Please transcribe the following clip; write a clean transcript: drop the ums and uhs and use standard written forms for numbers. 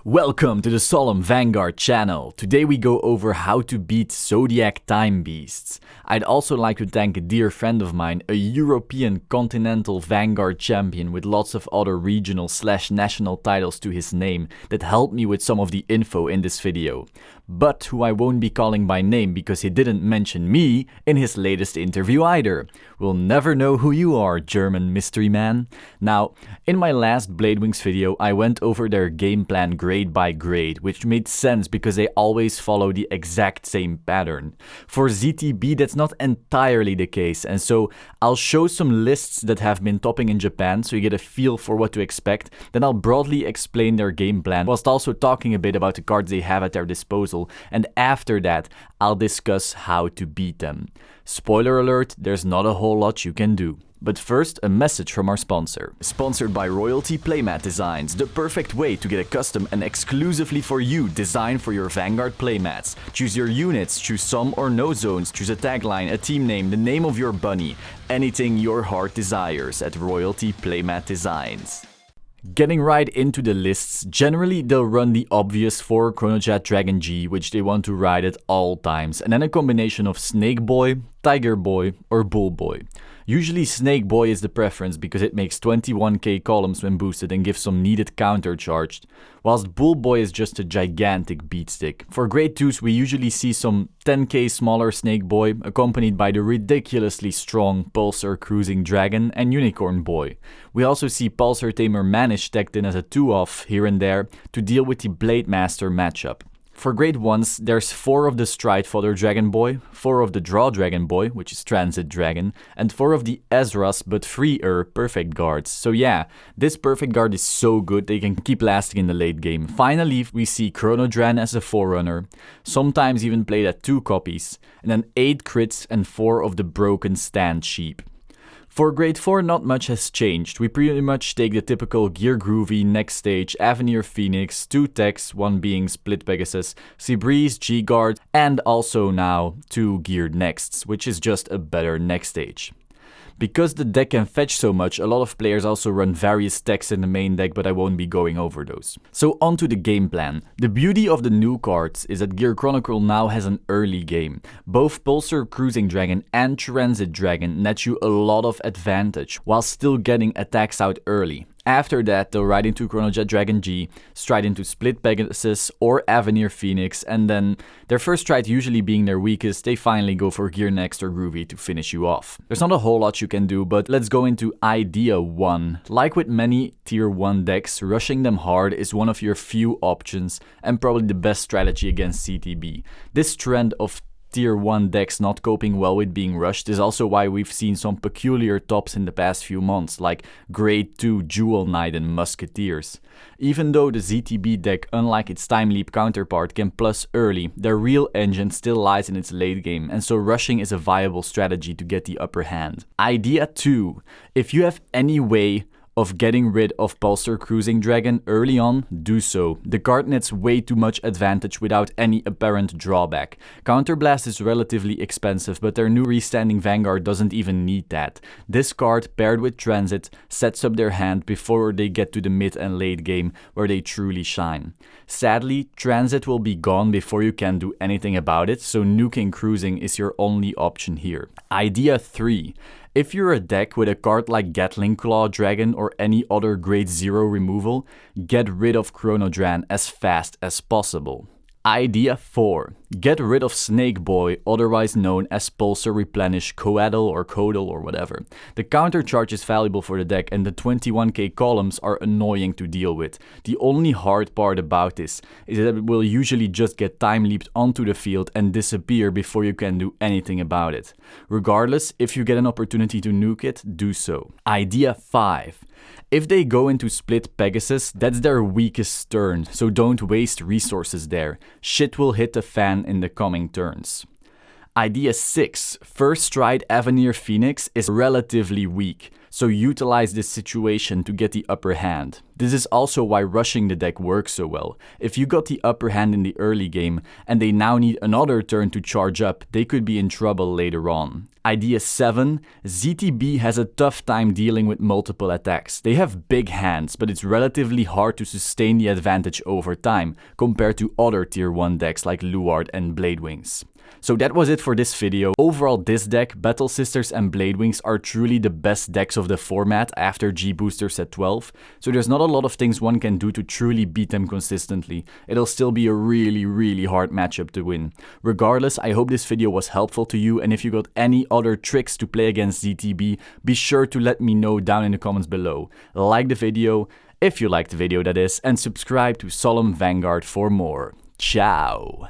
Welcome to the Solemn Vanguard channel. Today we go over how to beat Zodiac time beasts. I'd also like to thank a dear friend of mine, a European continental Vanguard champion with lots of other regional/national titles to his name that helped me with some of the info in this video. But who I won't be calling by name because he didn't mention me in his latest interview either. We'll never know who you are, German mystery man. Now, in my last Bladewings video, I went over their game plan grade by grade, which made sense because they always follow the exact same pattern. For ZTB, that's not entirely the case, and so I'll show some lists that have been topping in Japan so you get a feel for what to expect. Then I'll broadly explain their game plan, whilst also talking a bit about the cards they have at their disposal. And after that, I'll discuss how to beat them. Spoiler alert, there's not a whole lot you can do. But first, a message from our sponsor. Sponsored by Royalty Playmat Designs, the perfect way to get a custom and exclusively for you design for your Vanguard playmats. Choose your units, choose some or no zones, choose a tagline, a team name, the name of your bunny, anything your heart desires at Royalty Playmat Designs. Getting right into the lists, generally they'll run the obvious 4 Chronojet Dragon G, which they want to ride at all times, and then a combination of Snake Boy, Tiger Boy or Bull Boy. Usually Snake Boy is the preference because it makes 21k columns when boosted and gives some needed counter charged, whilst Bull Boy is just a gigantic beatstick. For grade 2s we usually see some 10k smaller Snake Boy accompanied by the ridiculously strong Pulsar Cruising Dragon and Unicorn Boy. We also see Pulsar Tamer Manish decked in as a 2-off here and there to deal with the Blade Master matchup. For grade 1s, there's 4 of the Stride Fodder Dragon Boy, 4 of the Draw Dragon Boy, which is Transit Dragon, and 4 of the Ezra's but freer Perfect Guards. So yeah, this Perfect Guard is so good they can keep lasting in the late game. Finally, we see Chronodran as a Forerunner, sometimes even played at 2 copies, and then 8 crits and 4 of the Broken Stand Sheep. For grade 4, not much has changed. We pretty much take the typical Gear Groovy, Next Stage, Avenir Phoenix, 2 techs, one being Split Pegasus, Seabreeze, G-Guard, and also now 2 Geared Nexts, which is just a better Next Stage. Because the deck can fetch so much, a lot of players also run various techs in the main deck, but I won't be going over those. So on to the game plan. The beauty of the new cards is that Gear Chronicle now has an early game. Both Pulsar Cruising Dragon and Transit Dragon net you a lot of advantage, while still getting attacks out early. After that, they'll ride into Chronojet Dragon G, stride into Split Pegasus or Avenir Phoenix, and then their first stride usually being their weakest, they finally go for Gear Next or Groovy to finish you off. There's not a whole lot you can do, but let's go into Idea 1. Like with many Tier 1 decks, rushing them hard is one of your few options and probably the best strategy against ZTB. This trend of Tier 1 decks not coping well with being rushed is also why we've seen some peculiar tops in the past few months, like Grade 2 Jewel Knight and Musketeers. Even though the ZTB deck, unlike its Time Leap counterpart, can plus early, their real engine still lies in its late game, and so rushing is a viable strategy to get the upper hand. Idea 2. If you have any way of getting rid of Pulsar Cruising Dragon early on, do so. The card nets way too much advantage without any apparent drawback. Counterblast is relatively expensive, but their new restanding Vanguard doesn't even need that. This card, paired with Transit, sets up their hand before they get to the mid and late game, where they truly shine. Sadly, Transit will be gone before you can do anything about it, so nuking Cruising is your only option here. Idea 3. If you're a deck with a card like Gatling Claw Dragon or any other grade 0 removal, get rid of Chronodran as fast as possible. Idea 4. Get rid of Snake Boy, otherwise known as Pulsar Replenish Coadle or Codal or whatever. The counter charge is valuable for the deck and the 21k columns are annoying to deal with. The only hard part about this is that it will usually just get time leaped onto the field and disappear before you can do anything about it. Regardless, if you get an opportunity to nuke it, do so. Idea 5. If they go into Split Pegasus, that's their weakest turn, so don't waste resources there. Shit will hit the fan in the coming turns. Idea 6. First Stride Avenir Phoenix is relatively weak, so utilize this situation to get the upper hand. This is also why rushing the deck works so well. If you got the upper hand in the early game and they now need another turn to charge up, they could be in trouble later on. Idea 7. ZTB has a tough time dealing with multiple attacks. They have big hands, but it's relatively hard to sustain the advantage over time, compared to other tier 1 decks like Luard and Bladewings. So that was it for this video. Overall, this deck, Battle Sisters and Bladewings, are truly the best decks of the format after G-Booster set 12, so there's not a lot of things one can do to truly beat them consistently. It'll still be a really hard matchup to win. Regardless, I hope this video was helpful to you, and if you got any other tricks to play against ZTB, be sure to let me know down in the comments below. Like the video, if you liked the video that is, and subscribe to Solemn Vanguard for more. Ciao!